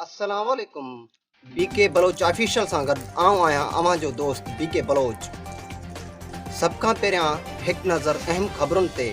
अस्सलाम वालेकुम। BK Baloch official सां गॾु आऊं आहियां अवां जो दोस्त बीके बलोच। सभ खां पहिरियां हिकु नज़र अहम ख़बरुनि ते।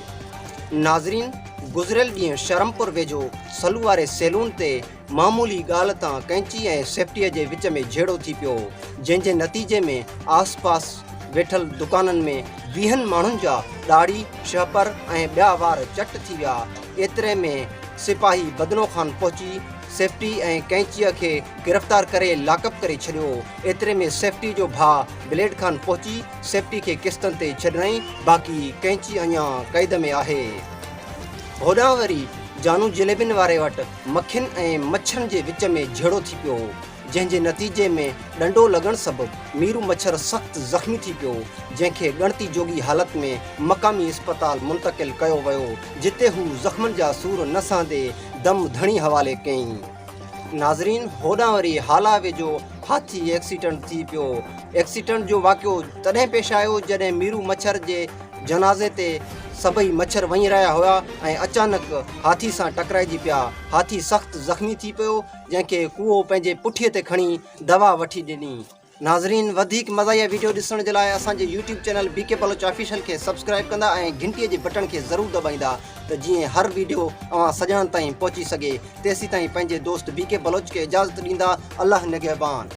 नाज़रीन, गुज़िरियल ॾींहुं शरमपुर वेझो सलू वारे सैलून ते मामूली ॻाल्हि तां कैंची ऐं सेफ्टीअ जे विच में झेड़ो थी पियो, जंहिंजे नतीजे में आस पास वेठल दुकाननि में 20 माण्हुनि जा ॾाढ़ी, शहपर ऐं ॿिया वार चट थी विया। एतिरे में सिपाही बदनो ख़ान पहुची सेफ्टी ऐं कैंचीअ खे गिरफ़्तार करे लाकअप करे छॾियो। एतिरे में सेफ्टी जो भाउ ब्लेड ख़ान पहुची सेफ्टी खे किस्तनि ते छॾियईं, बाक़ी कैंची अञा क़ैद में आहे। होॾां वरी जानू जिलेबियुनि वारे वटि मखियुनि ऐं मच्छरनि जे विच में झेड़ो थी पियो, जंहिंजे नतीजे में ॾंडो लॻण सबबि मीरू मच्छर सख़्तु ज़ख़्मी थी पियो, जंहिंखे ॻणती जोगी हालत में मक़ामी इस्पताल मुंतक़िल कयो वियो, जिते हू ज़ख़्मनि जा सूर न सहंदे दम धणी हवाले कयईं। नाज़रीन, होॾां वरी हाला वेझो हाथी एक्सीडेंट थी पियो। एक्सीडेंट जो वाक़ियो तॾहिं पेश आयो जॾहिं मीरू मच्छर जे जनाज़े ते सभई मच्छर वही रहिया हुआ ऐं अचानक हाथी सां टकराइजी पिया। हाथी सख़्तु ज़ख़्मी थी पियो, जंहिंखे कुओ पंहिंजे पुठीअ ते खणी दवा वठी ॾिनी। नाज़रीन, वधीक मज़ाहिया वीडियो ॾिसण जे लाइ असांजे YouTube channel BK Baloch official खे सब्सक्राइब कंदा ऐं घंटीअ जे बटन खे ज़रूरु दॿाईंदा, त जीअं हर वीडियो अवां सॼणनि ताईं पहुची सघे। तेसीं ताईं पंहिंजे दोस्त बीके बलोच खे इजाज़त ॾींदा। अल्लाह निगहबान।